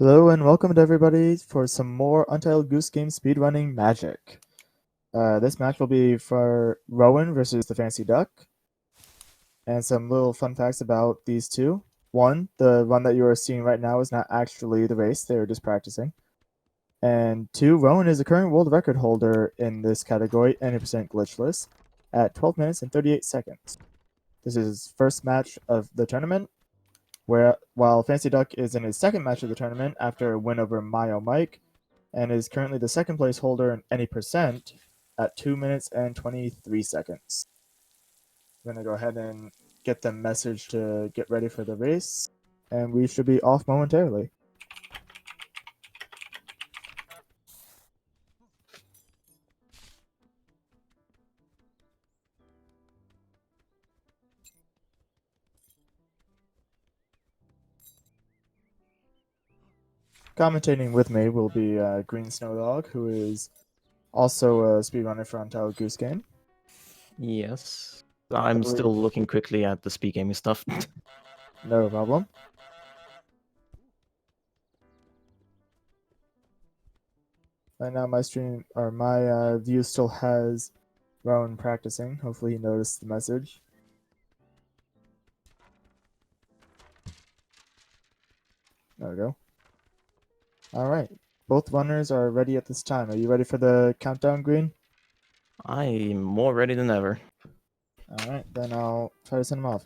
Hello and welcome to everybody for some more Untitled Goose Game speedrunning magic. This match will be for Rowan versus TheFancyDuck. And some little fun facts about these two. One, the run that you are seeing right now is not actually the race, they are just practicing. And two, Rowan is the current world record holder in this category, 90% glitchless, at 12 minutes and 38 seconds. This is his first match of the tournament, while Fancy Duck is in his second match of the tournament after a win over Mayo Mike, and is currently the second place holder in any percent at 2 minutes and 23 seconds. I'm going to go ahead and get the message to get ready for the race, and we should be off momentarily. Commentating with me will be Green Snow Dog, who is also a speedrunner for Untitled Goose Game. Yes. I'm still looking quickly at the SpeedGaming stuff. No problem. Right now my stream, or my view still has Rowan practicing. Hopefully he noticed the message. There we go. Alright. Both runners are ready at this time. Are you ready for the countdown, Green? I'm more ready than ever. Alright, then I'll try to send them off.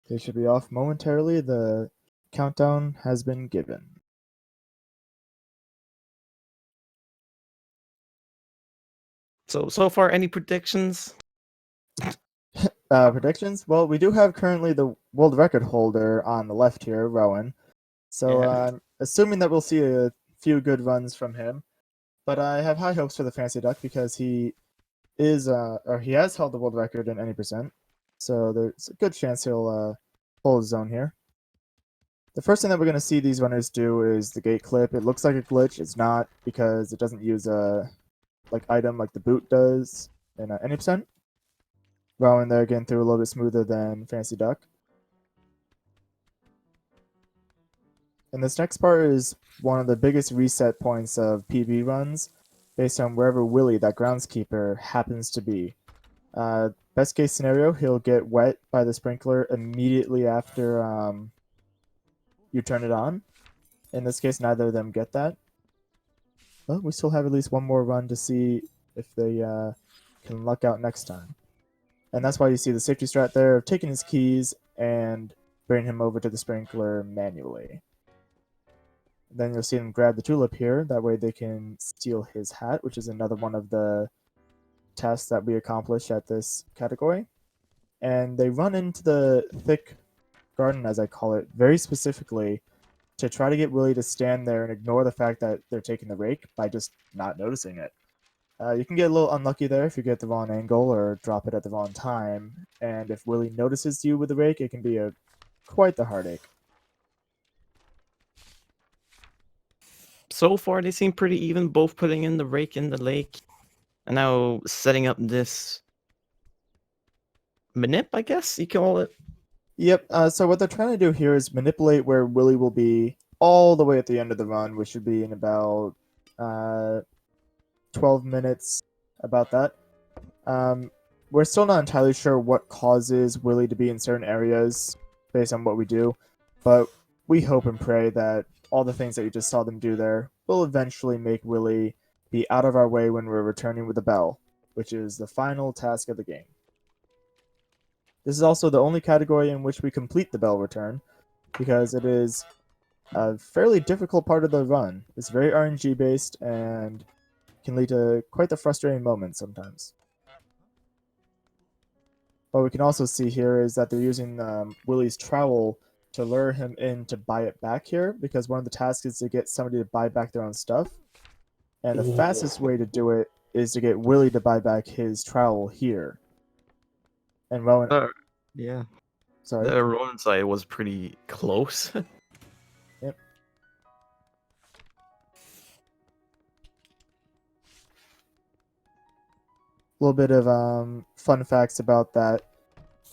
They should be off momentarily. The countdown has been given. So far, any predictions? Predictions? Well, we do have currently the world record holder on the left here, Rowan. So I'm assuming that we'll see a few good runs from him. But I have high hopes for the Fancy Duck because he is, or he has held the world record in any percent. So there's a good chance he'll hold his own here. The first thing that we're going to see these runners do is the gate clip. It looks like a glitch. It's not, because it doesn't use a item like the boot does in any percent. Rowan there getting through a little bit smoother than Fancy Duck. And this next part is one of the biggest reset points of PB runs, based on wherever Willy, that groundskeeper, happens to be. Best case scenario, he'll get wet by the sprinkler immediately after you turn it on. In this case, neither of them get that. But we still have at least one more run to see if they can luck out next time. And that's why you see the safety strat there of taking his keys and bringing him over to the sprinkler manually. Then you'll see them grab the tulip here. That way they can steal his hat, which is another one of the tasks that we accomplish at this category. And they run into the thick garden, as I call it, very specifically to try to get Willy to stand there and ignore the fact that they're taking the rake by just not noticing it. You can get a little unlucky there if you get the wrong angle or drop it at the wrong time. And if Willy notices you with the rake, it can be quite the heartache. So far, they seem pretty even, both putting in the rake in the lake. And now setting up this manip, I guess you call it. Yep, so what they're trying to do here is manipulate where Willy will be all the way at the end of the run, which should be in about 12 minutes, about that. We're still not entirely sure what causes Willy to be in certain areas based on what we do, but we hope and pray that all the things that you just saw them do there will eventually make Willy be out of our way when we're returning with the bell, which is the final task of the game. This is also the only category in which we complete the bell return, because it is a fairly difficult part of the run. It's very RNG based and can lead to quite the frustrating moments sometimes. What we can also see here is that they're using Willy's trowel to lure him in to buy it back here, because one of the tasks is to get somebody to buy back their own stuff. And the fastest way to do it is to get Willy to buy back his trowel here. And Rowan... yeah. Sorry. The Rowan side was pretty close. Yep. little bit of fun facts about that.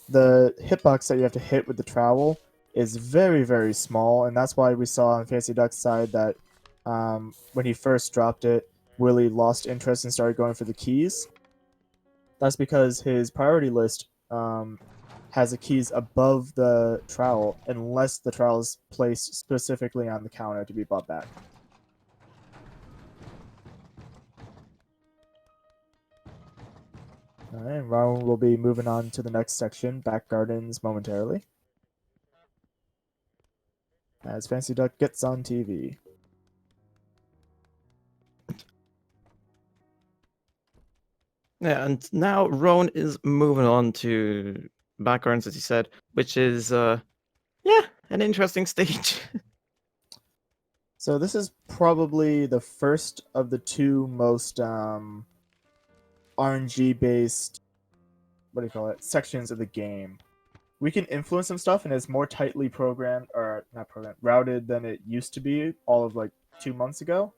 The hitbox that you have to hit with the trowel is very, very small, and that's why we saw on Fancy Duck's side that when he first dropped it, Willie lost interest and started going for the keys. That's because his priority list has the keys above the trowel, unless the trowel is placed specifically on the counter to be bought back. Alright, Rowan will be moving on to the next section, back gardens, momentarily. As Fancy Duck gets on TV. Yeah, and now Rowan is moving on to backgrounds, as you said, which is yeah, an interesting stage. So this is probably the first of the two most RNG based, what do you call it, sections of the game. We can influence some stuff and it's more tightly programmed, or not programmed, routed than it used to be all of like 2 months ago.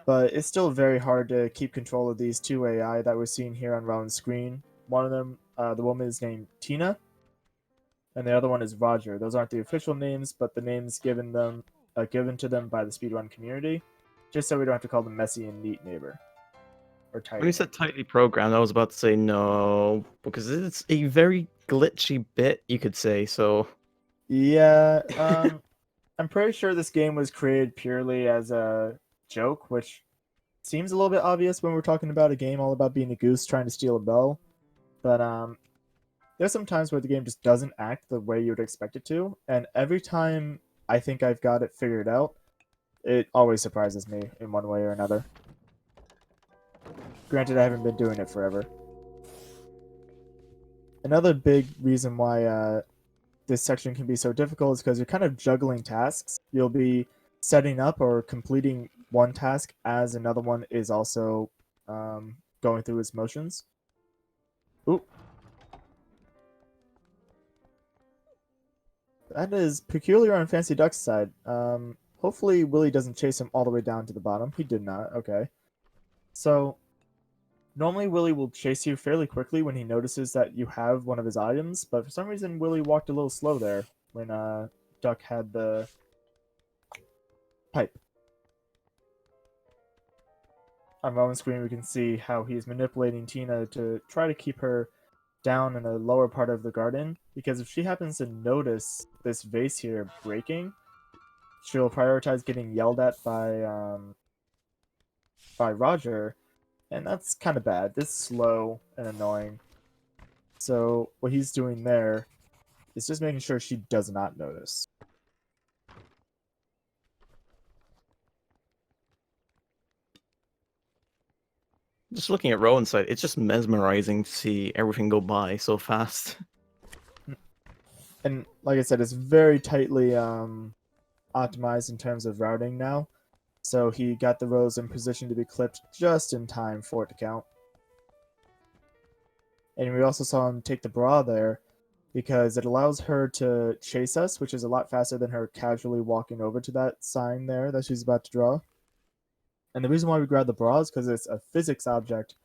But it's still very hard to keep control of these two AI that we're seeing here on Rowan's screen. One of them, the woman is named Tina, and the other one is Roger. Those aren't the official names, but the names given to them by the speedrun community, just so we don't have to call them messy and neat neighbor or tidy. When you said tightly programmed, I was about to say no, because it's a very glitchy bit, you could say. So Yeah, I'm pretty sure this game was created purely as a joke, which seems a little bit obvious when we're talking about a game all about being a goose trying to steal a bow. But there's some times where the game just doesn't act the way you would expect it to, and every time I think I've got it figured out, it always surprises me in one way or another. Granted, I haven't been doing it forever. Another big reason why this section can be so difficult is because you're kind of juggling tasks. You'll be setting up or completing one task as another one is also going through its motions. Ooh. That is peculiar on Fancy Duck's side. Hopefully Willie doesn't chase him all the way down to the bottom. He did not. Okay. So, normally Willie will chase you fairly quickly when he notices that you have one of his items, but for some reason Willie walked a little slow there when Duck had the pipe. On Rowan's screen we can see how he's manipulating Tina to try to keep her down in the lower part of the garden, because if she happens to notice this vase here breaking, she'll prioritize getting yelled at by Roger, and that's kind of bad. This is slow and annoying. So what he's doing there is just making sure she does not notice. just looking at Rowan's side, it's just mesmerizing to see everything go by so fast. And like I said, it's very tightly optimized in terms of routing now. So he got the rose in position to be clipped just in time for it to count. And we also saw him take the bra there because it allows her to chase us, which is a lot faster than her casually walking over to that sign there that she's about to draw. And the reason why we grab the bra is because it's a physics object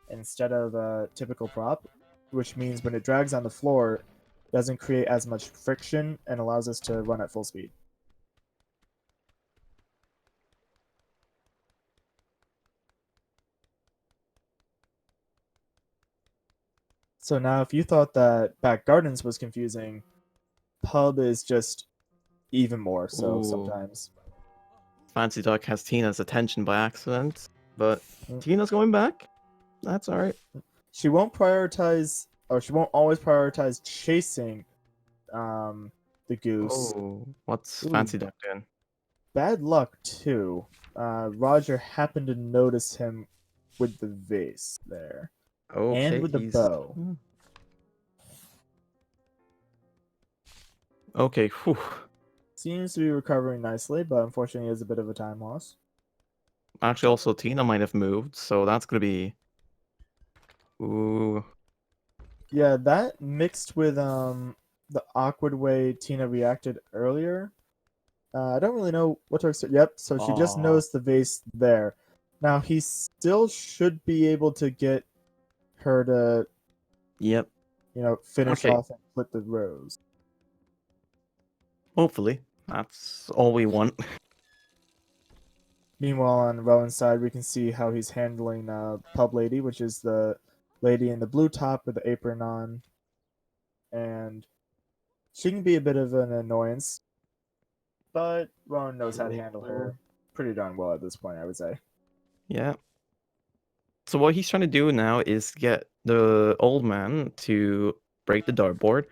instead of a typical prop, which means when it drags on the floor, it doesn't create as much friction and allows us to run at full speed. So now if you thought that Back Gardens was confusing, Pub is just even more so Ooh. sometimes. Fancy Duck has Tina's attention by accident, but Tina's going back. That's alright. She won't prioritize, or she won't always prioritize chasing the goose. Oh, what's Ooh. Fancy Duck doing? Bad luck, too. Roger happened to notice him with the vase there. Okay, And with the bow. Okay, whew. Seems to be recovering nicely, but unfortunately is a bit of a time loss. Actually, also Tina might have moved, so that's gonna be... Ooh. Yeah, that mixed with the awkward way Tina reacted earlier. I don't really know what to expect. Yep, so she just Aw. noticed the vase there. Now, he still should be able to get her to, Yep. finish Okay. off and flip the rows. Hopefully. That's all we want. Meanwhile, on Rowan's side, we can see how he's handling Pub Lady, which is the lady in the blue top with the apron on. And she can be a bit of an annoyance, but Rowan knows how to handle her pretty darn well at this point, I would say. Yeah. So what he's trying to do now is get the old man to break the dartboard,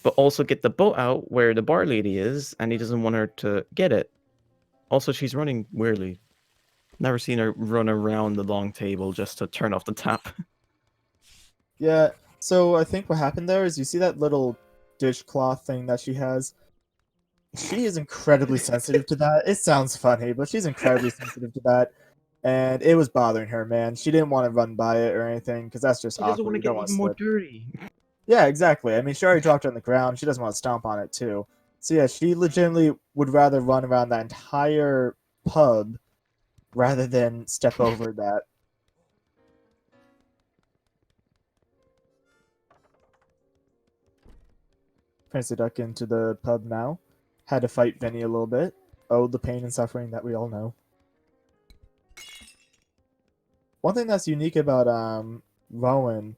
but also get the boat out where the bar lady is, and he doesn't want her to get it. Also, she's running weirdly. Never seen her run around the long table just to turn off the tap. Yeah, so I think what happened there is you see that little dishcloth thing that she has? She is incredibly sensitive to that. It sounds funny, but she's incredibly sensitive to that. And it was bothering her, man. She didn't want to run by it or anything, because that's just She doesn't awkward. want to You get don't want to even more slip. dirty. Yeah, exactly. I mean, she already dropped it on the ground. She doesn't want to stomp on it, too. So yeah, she legitimately would rather run around that entire pub rather than step over that. Fancy Duck into the pub now. Had to fight Vinny a little bit. Oh, the pain and suffering that we all know. One thing that's unique about Rowan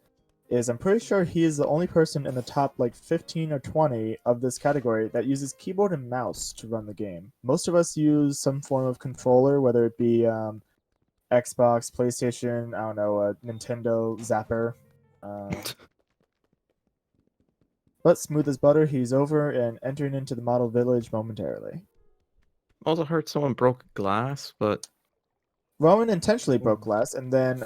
is I'm pretty sure he is the only person in the top like 15 or 20 of this category that uses keyboard and mouse to run the game. Most of us use some form of controller, whether it be Xbox, PlayStation, I don't know, Nintendo, Zapper. But smooth as butter, he's over and entering into the model village momentarily. Also heard someone broke glass, but Rowan intentionally broke glass, and then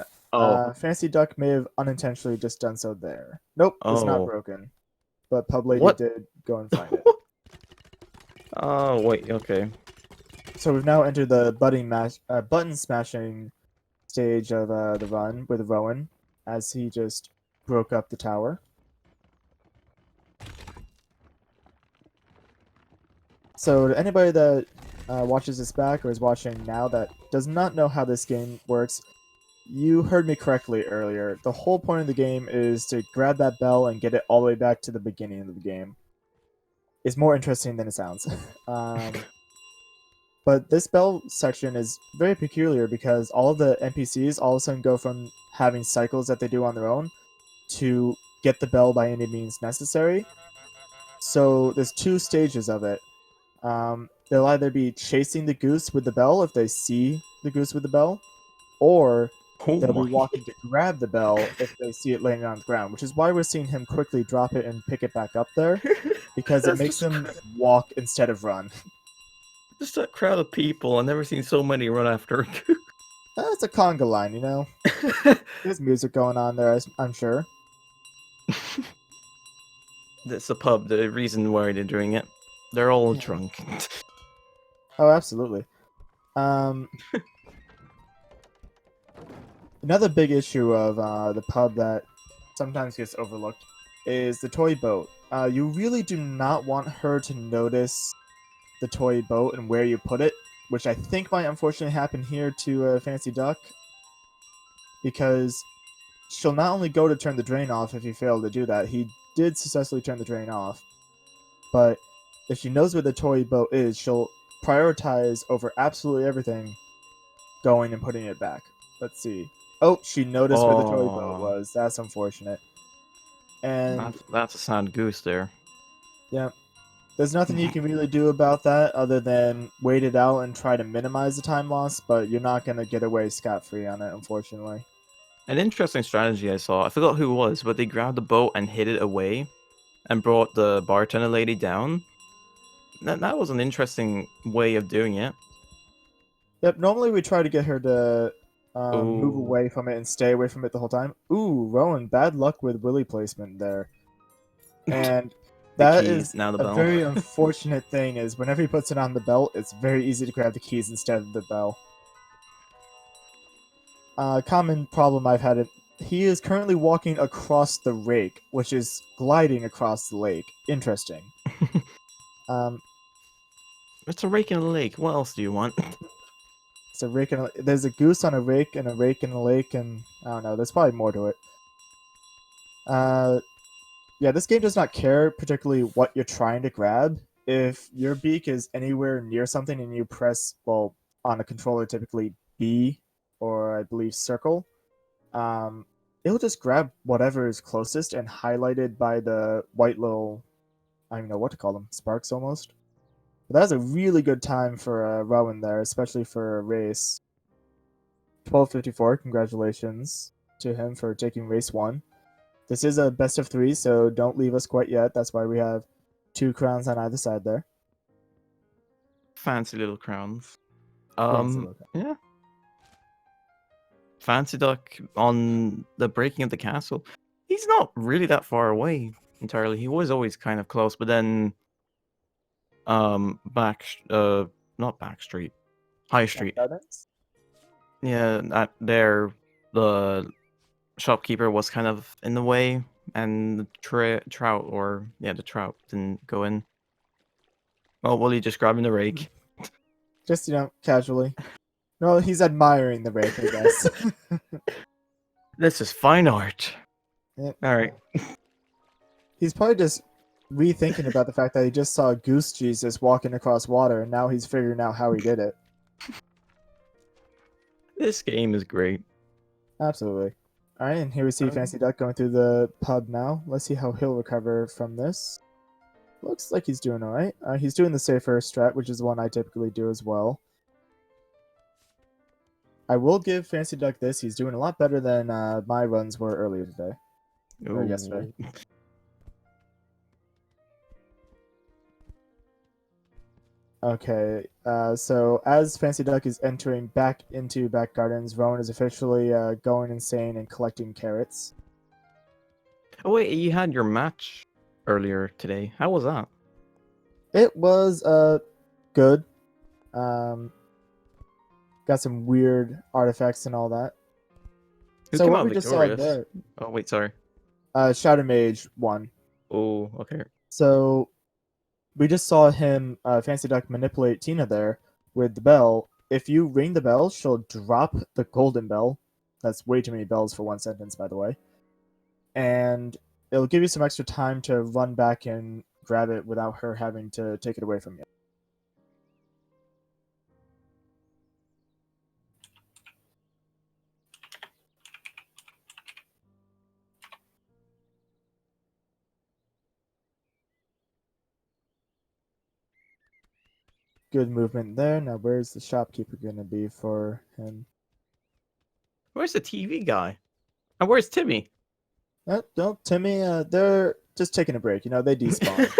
Fancy Duck may have unintentionally just done so there. Nope, it's not broken. But Pub Lady What? did go and find it. Oh wait, okay. So we've now entered the button smashing stage of the run with Rowan, as he just broke up the tower. So to anybody that watches this back or is watching now that does not know how this game works, you heard me correctly earlier. The whole point of the game is to grab that bell and get it all the way back to the beginning of the game. It's more interesting than it sounds. But this bell section is very peculiar because all of the NPCs all of a sudden go from having cycles that they do on their own to get the bell by any means necessary. So there's two stages of it. They'll either be chasing the goose with the bell if they see the goose with the bell, or they'll be walking to grab the bell if they see it laying on the ground, which is why we're seeing him quickly drop it and pick it back up there, because it makes him walk instead of run. Just a crowd of people. I've never seen so many run after a goose. That's a conga line, you know? There's music going on there, I'm sure. That's the pub, the reason why they're doing it. They're all drunk. Oh, absolutely. Another big issue of the pub that sometimes gets overlooked is the toy boat. You really do not want her to notice the toy boat and where you put it, which I think might unfortunately happen here to Fancy Duck, because she'll not only go to turn the drain off if you fail to do that. He did successfully turn the drain off, but if she knows where the toy boat is, she'll prioritize over absolutely everything going and putting it back. Let's see. Oh, she noticed where the toy boat was. That's unfortunate. And that's a sad goose there. Yeah. There's nothing you can really do about that other than wait it out and try to minimize the time loss, but you're not going to get away scot-free on it, unfortunately. An interesting strategy I saw, I forgot who it was, but they grabbed the boat and hid it away and brought the bartender lady down. That was an interesting way of doing it. Yep, normally we try to get her to move away from it and stay away from it the whole time. Ooh, Rowan, bad luck with Willy placement there. And that is now the a bell. very unfortunate thing is whenever he puts it on the belt, it's very easy to grab the keys instead of the bell. Common problem I've had it. He is currently walking across the rake, which is gliding across the lake. Interesting. It's a rake in a lake. What else do you want? It's a rake and there's a goose on a rake and a rake in a lake, and I don't know. There's probably more to it. Yeah, this game does not care particularly what you're trying to grab. If your beak is anywhere near something and you press, well, on a controller, typically B or I believe circle, it'll just grab whatever is closest and highlighted by the white little, I don't even know what to call them, sparks almost. But that was a really good time for Rowan there, especially for a race. 12:54, congratulations to him for taking race 1. This is a best of 3, so don't leave us quite yet. That's why we have 2 crowns on either side there. Fancy little crowns. Fancy little crown. Yeah. Fancy Duck on the breaking of the castle. He's not really that far away entirely. He was always kind of close, but then not back street, high street. Gardens? Yeah, there the shopkeeper was kind of in the way, and the trout didn't go in. Oh, well, he just grabbing the rake. Just, casually. No, he's admiring the rake, I guess. This is fine art. Yeah. All right. He's probably just rethinking about the fact that he just saw Goose Jesus walking across water, and now he's figuring out how he did it. This game is great. Absolutely. Alright, and here we see Fancy Duck going through the pub now. Let's see how he'll recover from this. Looks like he's doing alright. He's doing the safer strat, which is the one I typically do as well. I will give Fancy Duck this. He's doing a lot better than my runs were earlier today. Or yesterday. Okay, so as Fancy Duck is entering back into Back Gardens, Rowan is officially going insane and collecting carrots. Oh wait, you had your match earlier today. How was that? It was good. Got some weird artifacts and all that. Who so came what out we just saw victorious? there, Oh wait, sorry. Shadow Mage won. Oh, okay. So we just saw him, Fancy Duck, manipulate Tina there with the bell. If you ring the bell, she'll drop the golden bell. That's way too many bells for one sentence, by the way. And it'll give you some extra time to run back and grab it without her having to take it away from you. Good movement there. Now where's the shopkeeper going to be for him? Where's the TV guy? And where's Timmy? Don't Timmy, they're just taking a break. They despawn.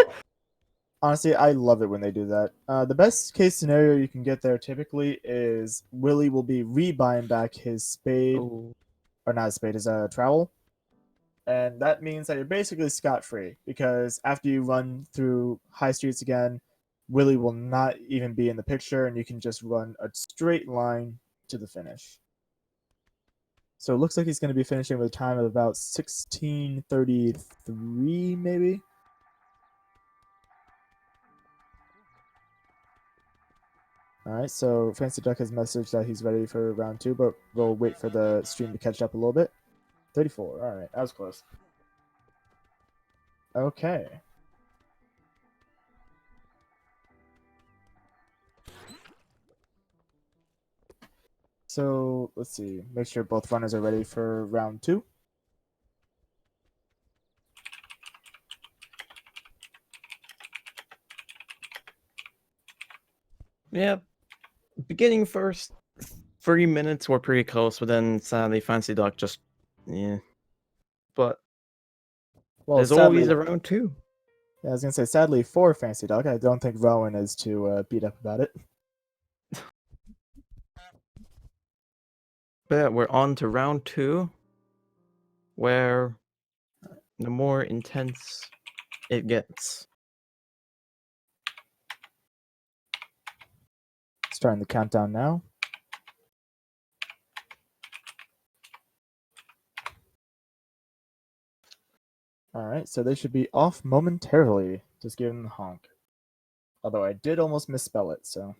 Honestly, I love it when they do that. The best case scenario you can get there typically is Willie will be rebuying back his spade, or not his spade, his trowel. And that means that you're basically scot-free, because after you run through high streets again, Willie will not even be in the picture, and you can just run a straight line to the finish. So it looks like he's going to be finishing with a time of about 16:33, maybe? Alright, so Fancy Duck has messaged that he's ready for round 2, but we'll wait for the stream to catch up a little bit. 34, alright, that was close. Okay. So, let's see. Make sure both runners are ready for round 2. Yeah. Beginning first 3 minutes were pretty close, but then sadly Fancy Duck just But there's always a round 2. Yeah, I was gonna say sadly for Fancy Duck, I don't think Rowan is too beat up about it. But yeah, we're on to round 2, where the more intense it gets. Starting the countdown now. Alright, so they should be off momentarily. Just give them the honk. Although I did almost misspell it, so.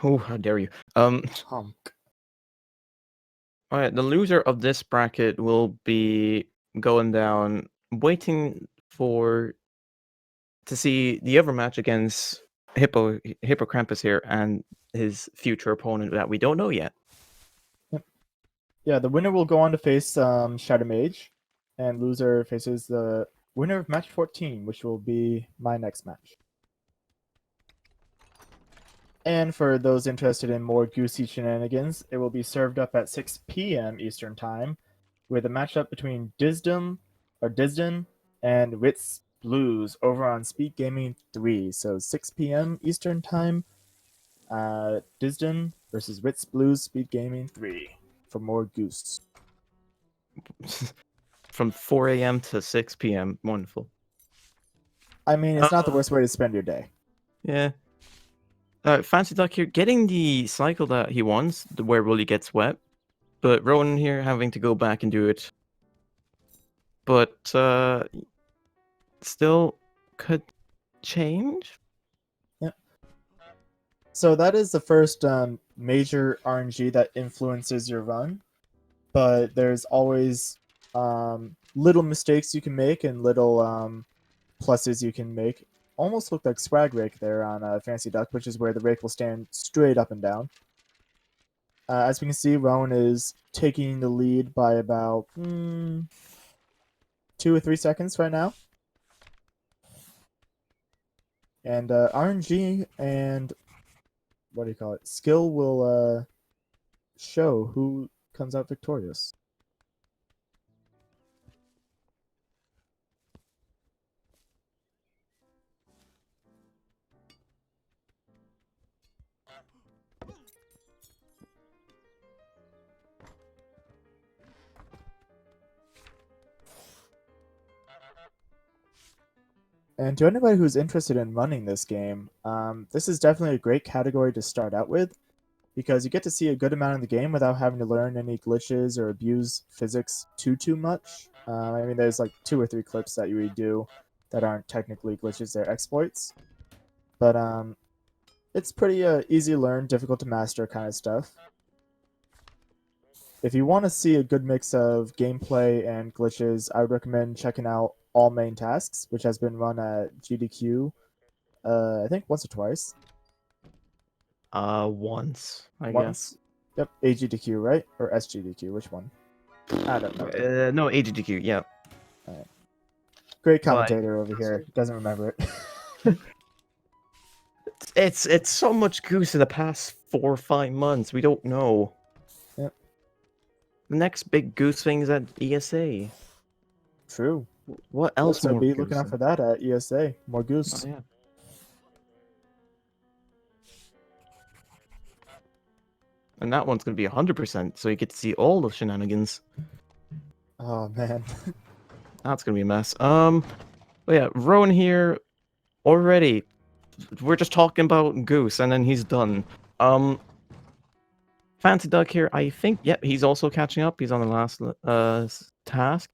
Oh, how dare you. Honk. Alright, the loser of this bracket will be going down, waiting to see the other match against Hippocrampus here and his future opponent that we don't know yet. Yeah, the winner will go on to face Shadow Mage, and loser faces the winner of match 14, which will be my next match. And for those interested in more Goosey shenanigans, it will be served up at 6 p.m. Eastern Time, with a matchup between Disden and Wits Blues over on SpeedGaming 3. So 6 p.m. Eastern Time, Disden versus Wits Blues SpeedGaming 3 for more Goose. From 4 a.m. to 6 p.m. Wonderful. I mean, it's not the worst way to spend your day. Yeah. FancyDuck here getting the cycle that he wants, where Willie gets wet, but Rowan here having to go back and do it. But still could change. Yeah. So that is the first major RNG that influences your run, but there's always little mistakes you can make and little pluses you can make. Almost looked like Swag Rake there on FancyDuck, which is where the rake will stand straight up and down. As we can see, Rowan is taking the lead by about 2 or 3 seconds right now. And RNG and what do you call it? Skill will show who comes out victorious. And to anybody who's interested in running this game, this is definitely a great category to start out with, because you get to see a good amount of the game without having to learn any glitches or abuse physics too much. I mean, there's like 2 or 3 clips that you redo that aren't technically glitches, they're exploits. But it's pretty easy to learn, difficult to master kind of stuff. If you want to see a good mix of gameplay and glitches, I would recommend checking out All Main Tasks, which has been run at GDQ, I think once or twice. Once, I Once? Yep, AGDQ, right? Or SGDQ, which one? I don't know. guess. No, AGDQ, yeah. Alright. Great But commentator over here. Doesn't remember it. it's so much Goose in the past 4 or 5 months. We don't know. Yep. The next big Goose thing is at ESA. True. What Yep, else so more be Goose? looking out for that at ESA. More Goose. Oh, yeah. And that one's gonna be 100%, so you get to see all the shenanigans. Oh man. That's gonna be a mess. But yeah, Rowan here already. We're just talking about Goose, and then he's done. FancyDuck here, I think. Yep, he's also catching up. He's on the last task.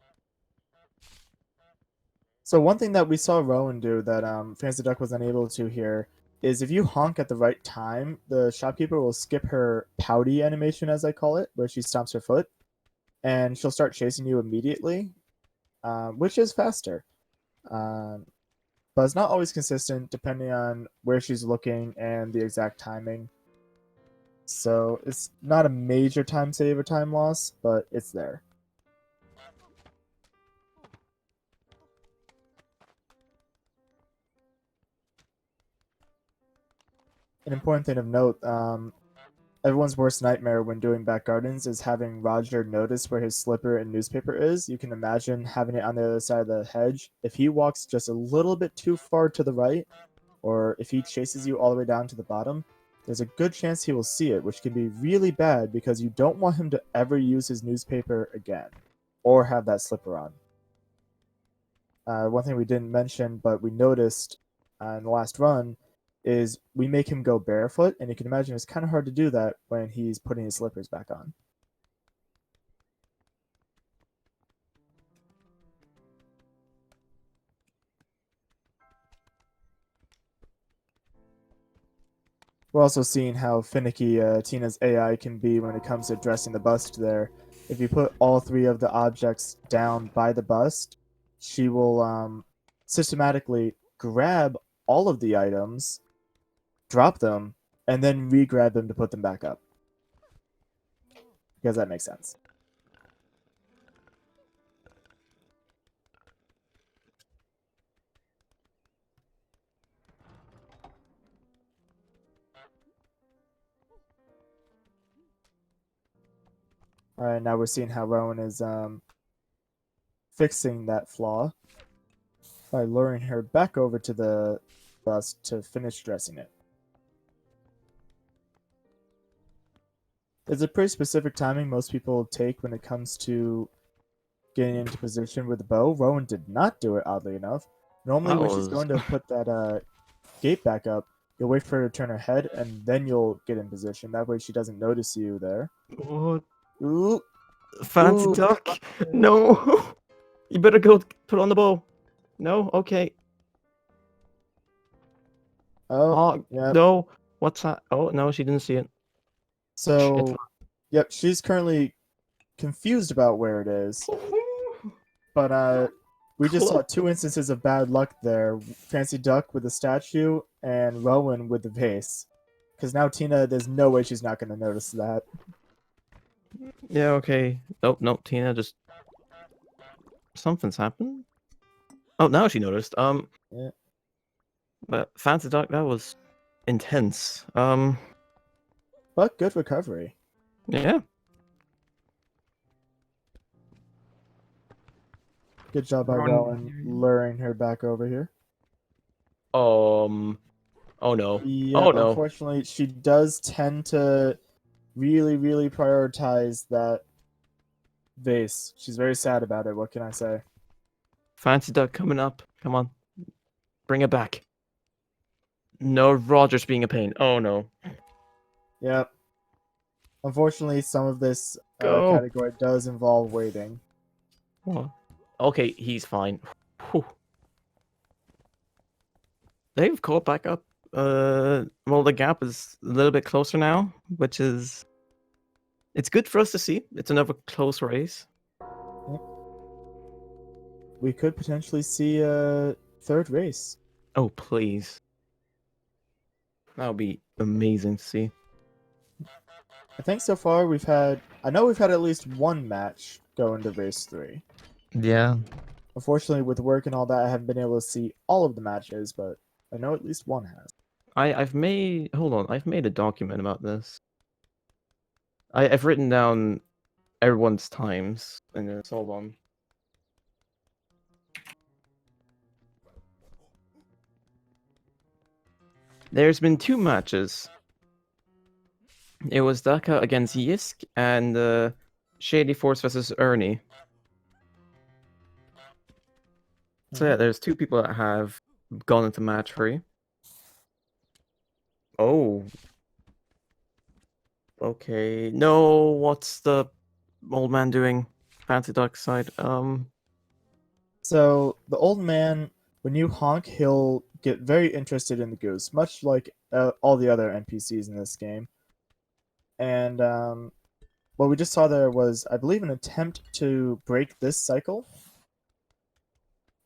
So one thing that we saw Rowan do that FancyDuck was unable to here is if you honk at the right time, the shopkeeper will skip her pouty animation, as I call it, where she stomps her foot, and she'll start chasing you immediately, which is faster. But it's not always consistent depending on where she's looking and the exact timing. So it's not a major time save or time loss, but it's there. An important thing of note, everyone's worst nightmare when doing back gardens is having Roger notice where his slipper and newspaper is. You can imagine having it on the other side of the hedge. If he walks just a little bit too far to the right, or if he chases you all the way down to the bottom, there's a good chance he will see it, which can be really bad because you don't want him to ever use his newspaper again, or have that slipper on. One thing we didn't mention, but we noticed in the last run, is we make him go barefoot, and you can imagine it's kind of hard to do that when he's putting his slippers back on. We're also seeing how finicky Tina's AI can be when it comes to addressing the bust there. if you put all 3 of the objects down by the bust, she will systematically grab all of the items, drop them, and then re-grab them to put them back up. Because that makes sense. Alright, now we're seeing how Rowan is fixing that flaw by luring her back over to the bus to finish dressing it. There's a pretty specific timing most people take when it comes to getting into position with the bow. Rowan did not do it, oddly enough. Normally, That when she's was going to put that gate back up, you'll wait for her to turn her head, and then you'll get in position. That way she doesn't notice you there. what? Ooh, Fancy ooh. duck? No. You better go put on the bow. No? Okay. Oh, Oh, yep. no. What's that? Oh, no, she didn't see it. So, yep, she's currently confused about where it is. But we just saw 2 instances of bad luck there. Fancy Duck with the statue and Rowan with the vase. Because now Tina, there's no way she's not going to notice that. Yeah, okay. Nope, nope, Tina just... Something's happened? Oh, now she noticed. Yeah. But Fancy Duck, that was intense. But good recovery. Yeah. Good job by Rowan luring her back over here. Oh no. Yeah, Oh no. unfortunately, she does tend to really, really prioritize that vase. She's very sad about it. What can I say? Fancy Duck coming up. Come on. Bring it back. No, Roger's being a pain. Oh no. Yep. Unfortunately, some of this Go. category does involve waiting. Oh. Okay, he's fine. Whew. They've caught back up. Well, the gap is a little bit closer now, which is... It's good for us to see. It's another close race. We could potentially see a 3rd race. Oh, please. That would be amazing to see. I think so far I know we've had at least 1 match go into race 3. Yeah. Unfortunately, with work and all that, I haven't been able to see all of the matches, but I know at least 1 has. I've made... Hold on. I've made a document about this. I've written down everyone's times. And it's hold on. There's been 2 matches. It was Daka against Yisk and Shady Force versus Ernie. So yeah, there's 2 people that have gone into match 3. Oh. Okay. No, what's the old man doing? Fancy Duck side. So the old man, when you honk, he'll get very interested in the Goose, much like all the other NPCs in this game. And what we just saw there was, I believe, an attempt to break this cycle,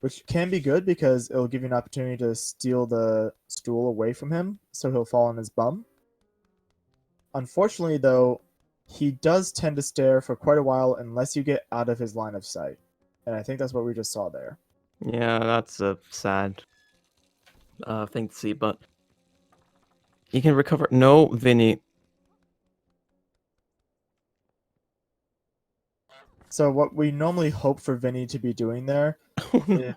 which can be good because it'll give you an opportunity to steal the stool away from him, so he'll fall on his bum. Unfortunately, though, he does tend to stare for quite a while unless you get out of his line of sight. And I think that's what we just saw there. yeah, that's a sad thing to see, but you can recover. No, Vinny. So what we normally hope for Vinny to be doing there is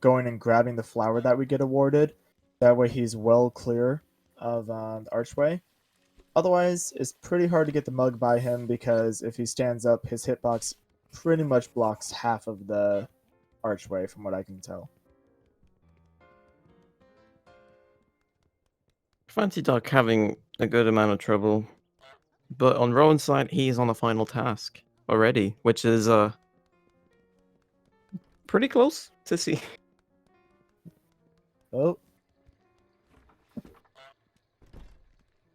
going and grabbing the flower that we get awarded. That way he's well clear of the archway. Otherwise, it's pretty hard to get the mug by him because if he stands up, his hitbox pretty much blocks half of the archway from what I can tell. Fancy Duck having a good amount of trouble. But on Rowan's side, he's on the final task already, which is pretty close to see. Oh.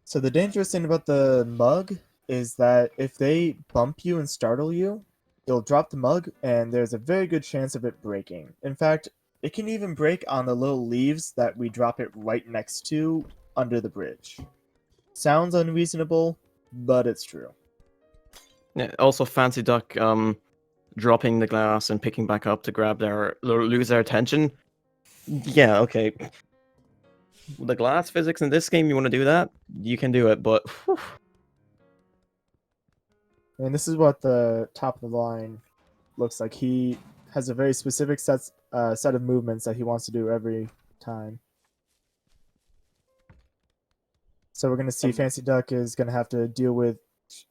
So the dangerous thing about the mug is that if they bump you and startle you, you'll drop the mug, and there's a very good chance of it breaking. In fact, it can even break on the little leaves that we drop it right next to under the bridge. Sounds unreasonable, but it's true. Yeah, also Fancy Duck dropping the glass and picking back up to grab their lose their attention. Yeah, okay. The glass physics in this game, you want to do that? You can do it, but whew. And this is what the top of the line looks like. He has a very specific set of movements that he wants to do every time. So we're going to see Fancy Duck is going to have to deal with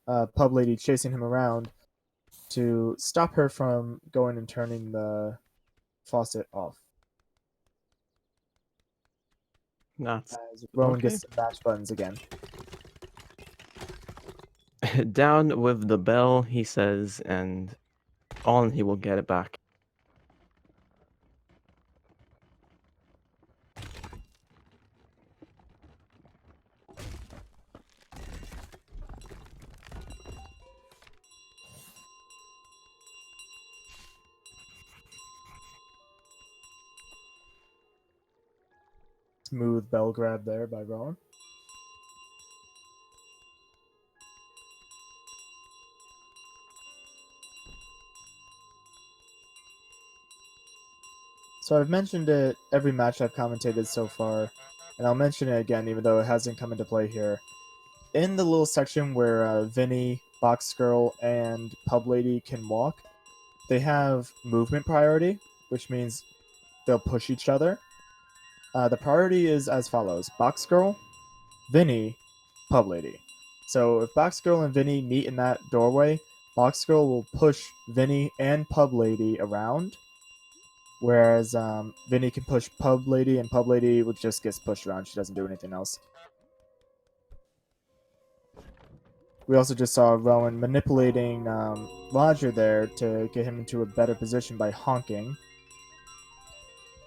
Pub Lady chasing him around to stop her from going and turning the faucet off. That's As Rowan okay. gets to match buttons again. Down with the bell, he says, and on he will get it back. Smooth bell grab there by Rowan. So I've mentioned it every match I've commentated so far, and I'll mention it again even though it hasn't come into play here. In the little section where Vinny, Box Girl, and Pub Lady can walk, they have movement priority, which means they'll push each other. The priority is as follows: Box Girl, Vinny, Pub Lady. So if Box Girl and Vinny meet in that doorway, Box Girl will push Vinny and Pub Lady around, whereas Vinny can push Pub Lady, and Pub Lady just gets pushed around. She doesn't do anything else. We also just saw Rowan manipulating Roger there to get him into a better position by honking.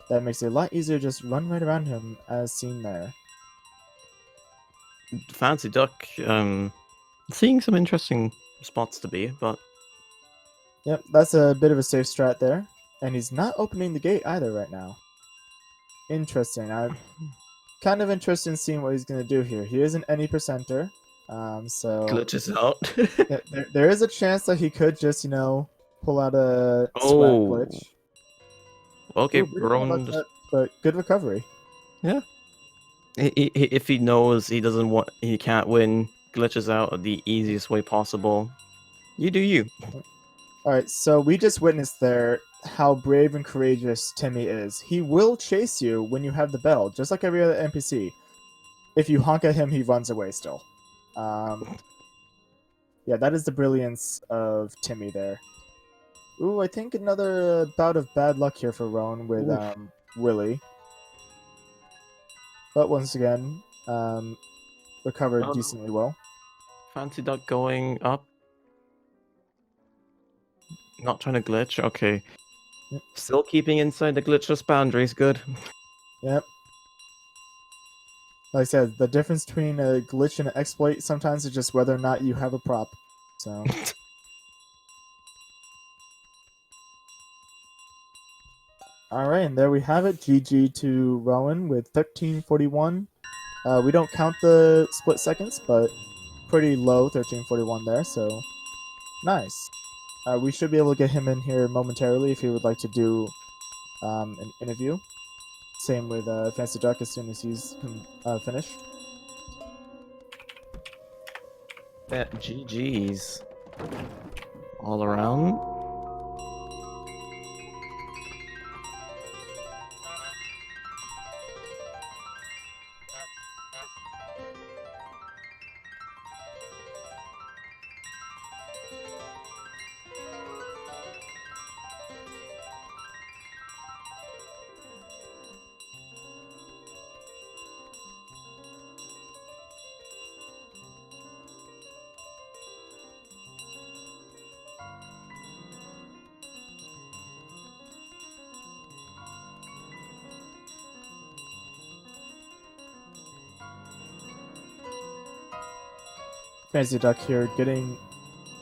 That makes it a lot easier to just run right around him, as seen there. Fancy Duck, seeing some interesting spots to be, but Yep, that's a bit of a safe strat there. And he's not opening the gate either right now. Interesting. I'm kind of interested in seeing what he's going to do here. He isn't any percenter, so glitches out. yeah, there is a chance that he could just, pull out a swag Oh, glitch. okay, Ooh, we didn't know about Rowan. that, but good recovery. Yeah, if he knows he doesn't want, he can't win, glitches out the easiest way possible. You do you. All right, so we just witnessed there how brave and courageous Timmy is. He will chase you when you have the bell, just like every other NPC. If you honk at him, he runs away still. Yeah, that is the brilliance of Timmy there. Ooh, I think another bout of bad luck here for Rowan with Oof. Willie. But once again, recovered Oh, no. decently well. Fancy Duck going up. Not trying to glitch. Okay. Yep. Still keeping inside the glitchless boundaries. Good. Yep. Like I said, the difference between a glitch and an exploit sometimes is just whether or not you have a prop. So. All right, and there we have it. GG to Rowan with 1341. We don't count the split seconds, but pretty low 1341 there, so nice. We should be able to get him in here momentarily if he would like to do an interview. Same with Fancy Duck as soon as he's finished. GG's. All around. Fancy Duck here, getting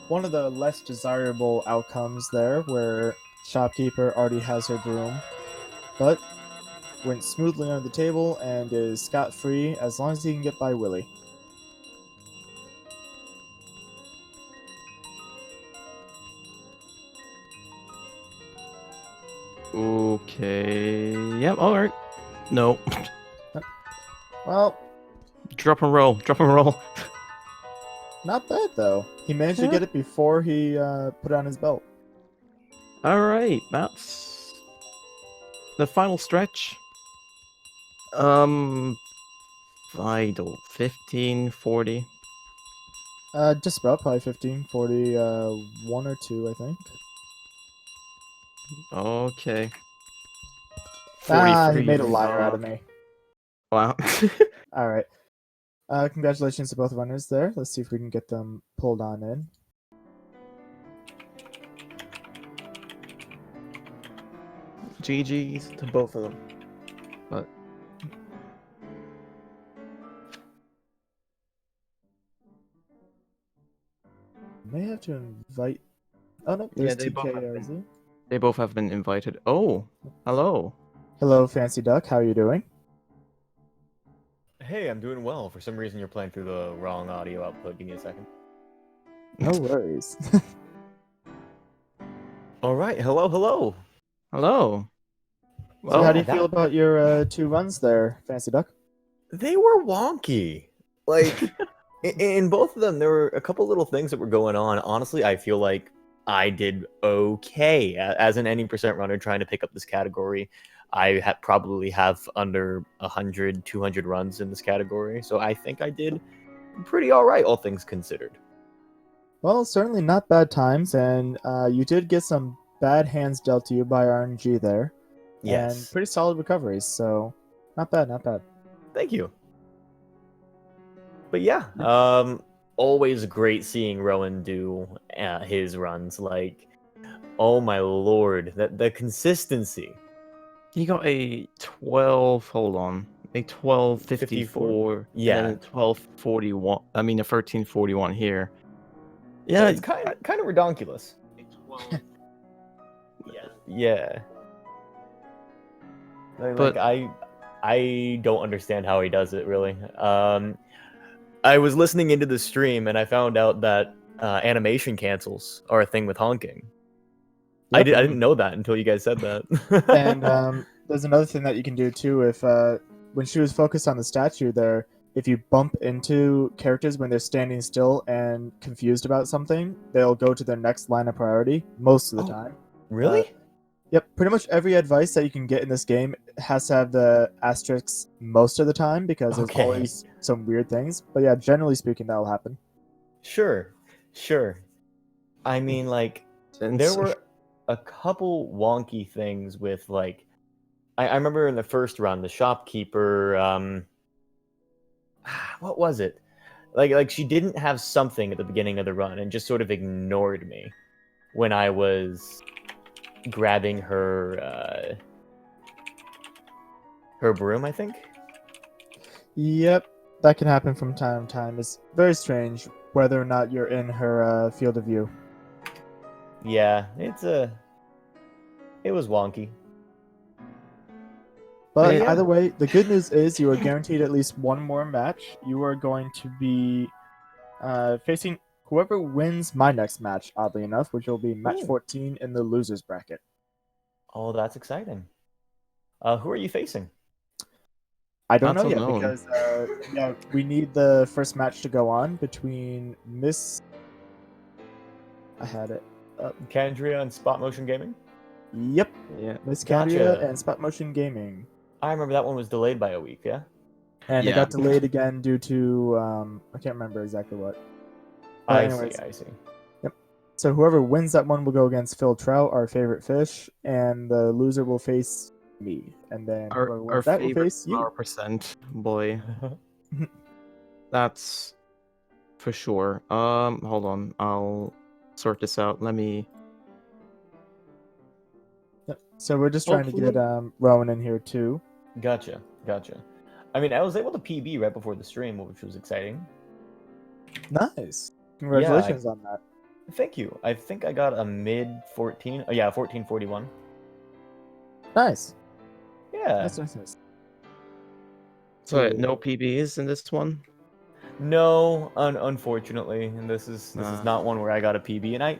one of the less desirable outcomes there, where shopkeeper already has her broom, but went smoothly under the table and is scot-free as long as he can get by Willy. Okay. Yep. All right. No. Well, Drop and roll. Drop and roll. not bad though. He managed to Yeah. get it before he put it on his belt. All right. That's the final stretch. Vital 15, 40. Just about, probably 15, 40, 1 or 2, I think. Okay. 40 for He made a you. liar out of me. Wow. Alright. Congratulations to both runners there. Let's see if we can get them pulled on in. GG's to both of them. But May have to invite. Oh no, there's they both have TKRZ. they both have been invited. Oh, hello. Hello, Fancy Duck. How are you doing? Hey, I'm doing well. For some reason, you're playing through the wrong audio output. Give me a second. No worries. All right. Hello, hello. Hello. So how do you that- feel about your 2 runs there, Fancy Duck? They were wonky. Like, in both of them, there were a couple little things that were going on. Honestly, I feel like I did okay as an any percent runner trying to pick up this category. I probably have under 100, 200 runs in this category, so I think I did pretty all right, all things considered. Well, certainly not bad times, and you did get some bad hands dealt to you by RNG there. And Yes. pretty solid recoveries, so not bad, not bad. Thank you. But yeah, always great seeing Rowan do his runs. Like, oh my lord, the consistency. He got a 12. Hold on. A 1254. Yeah. And then a 1241. I mean, a 1341 here. Yeah. It's kind of redonkulous. Yeah. But- I don't understand how he does it really. I was listening into the stream and I found out that animation cancels are a thing with honking. I Yep. didn't know that until you guys said that. And there's another thing that you can do too. If when she was focused on the statue there, if you bump into characters when they're standing still and confused about something, they'll go to their next line of priority most of the time. Really? Yep, pretty much every advice that you can get in this game has to have the asterisks most of the time because there's Okay. always some weird things. But yeah, generally speaking, that'll happen. Sure. I mean, like, there were a couple wonky things with, like, I remember in the first run, the shopkeeper, what was it? Like she didn't have something at the beginning of the run and just sort of ignored me when I was grabbing her broom, I think. Yep, that can happen from time to time. It's very strange whether or not you're in her field of view. Yeah, it was wonky. But Yeah. either way, the good news is you are guaranteed at least one more match. You are going to be facing whoever wins my next match, oddly enough, which will be match Ooh. 14 in the losers bracket. Oh, that's exciting. Who are you facing? I don't Not know so yet known. because yeah, we need the first match to go on between Miss. I had it. Candria and Spot Motion Gaming? Yep, Yeah. Miss Gotcha. Candria and Spot Motion Gaming. I remember that one was delayed by a week, yeah? And it Yeah. got delayed again due to I can't remember exactly what. But anyways, I see. so whoever wins that one will go against Phil Trout, our favorite fish, and the loser will face me. And then whoever Our wins that will favorite face you. % boy. That's for sure. Hold on. I'll sort this out. Let me. Yep. So we're just trying to get Rowan in here too. Gotcha. I mean, I was able to PB right before the stream, which was exciting. Nice. Congratulations on that. Thank you. I think I got a mid 14. Oh yeah, 1441. Nice. Yeah. Nice. So no PBs in this one. No, unfortunately, and this is not one where I got a PB, and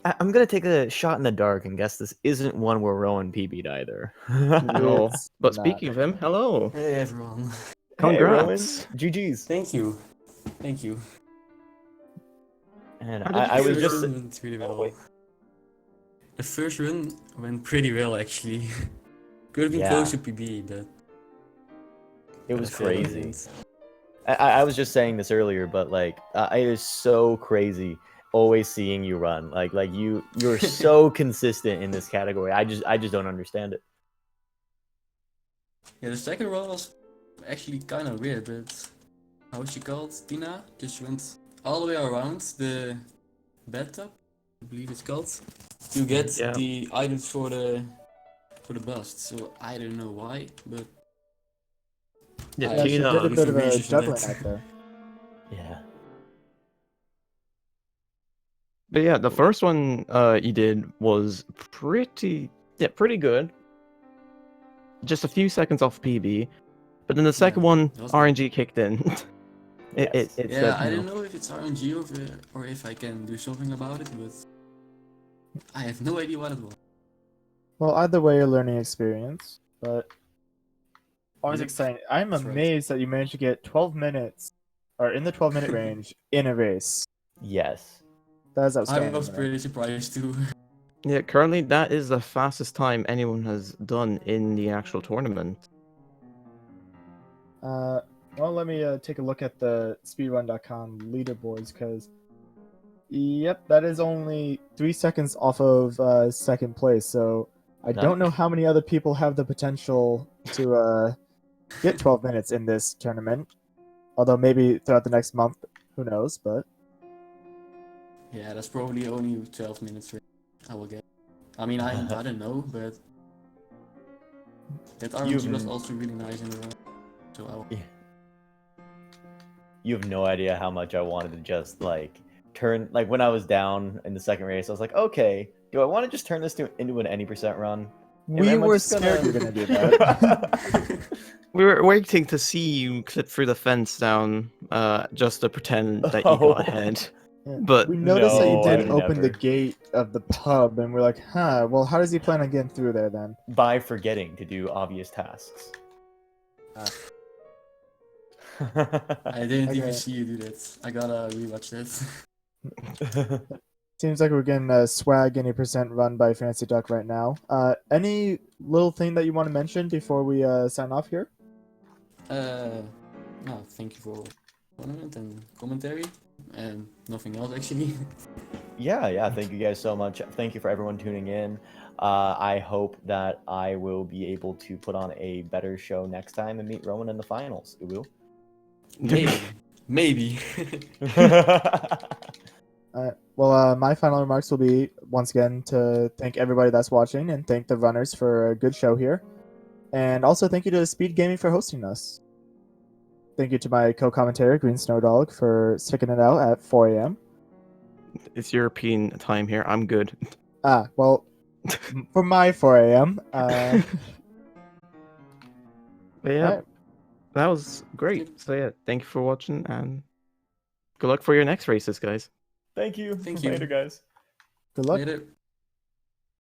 I'm gonna take a shot in the dark and guess this isn't one where Rowan PB'd either. No. It's But not. speaking of him, hello. Hey everyone. Hey, Rowan. Congrats. GG's. Thank you. Thank you. And How did I was First just run went really well. wait. The first run went pretty well actually. Could have been Yeah. close to PB, but It was I failed in the crazy. end. I was just saying this earlier, but like it is so crazy always seeing you run. Like you're so consistent in this category. I just don't understand it. Yeah, the second run was actually kind of weird, but how was she called? Tina just went all the way around the bathtub, I believe it's called, to get Yeah. the items for the bust. So I don't know why, but Yeah, Yeah, she Tina. did a bit of a information for juggling that. out there. Yeah. But yeah, the first one you did was pretty good. Just a few seconds off PB. But then the second one, that was RNG kicked in. Yes. It Yeah, said I no. don't know if it's RNG or if I can do something about it, but I have no idea what it was. Well, either way, a learning experience, but always Yep, exciting. I'm that's right. amazed that you managed to get 12 minutes, or in the 12-minute range, in a race. Yes. That is I outstanding. was man. pretty surprised too. Yeah, currently that is the fastest time anyone has done in the actual tournament. Well, let me take a look at the speedrun.com leaderboards, because, yep, that is only 3 seconds off of second place, so I don't know how many other people have the potential to get 12 minutes in this tournament. Although maybe throughout the next month, who knows, but... Yeah, that's probably only 12 minutes. I will get. I mean, I don't know, but that RNG was also really nice in the run. So I will... You have no idea how much I wanted to just like turn, like when I was down in the second race, I was like, okay, do I want to just turn this into an any % run? We Am I were just gonna- scared you were going to do that. We were waiting to see you clip through the fence down, just to pretend that you Oh. got ahead. Yeah. But we noticed that you No, I did would open the never. gate of the pub, and we're like, huh, well, how does he plan on getting through there then? By forgetting to do obvious tasks. I didn't even Okay. see you do that. I gotta rewatch that. Seems like we're getting a swag any % run by Fancy Duck right now. Any little thing that you want to mention before we sign off here? No, thank you for tournament and commentary, and nothing else actually. Yeah, thank you guys so much. Thank you for everyone tuning in. I hope that I will be able to put on a better show next time and meet Rowan in the finals. Uwu. Maybe. Well, my final remarks will be, once again, to thank everybody that's watching and thank the runners for a good show here. And also thank you to SpeedGaming for hosting us. Thank you to my co-commentator, Green Snow Dog, for sticking it out at 4 a.m. it's European time here. I'm good. Well, for my 4 a.m. But yeah, Alright. that was great. So yeah, thank you for watching, and good luck for your next races, guys. Thank you. Thank you. Later, guys. Good luck. Later.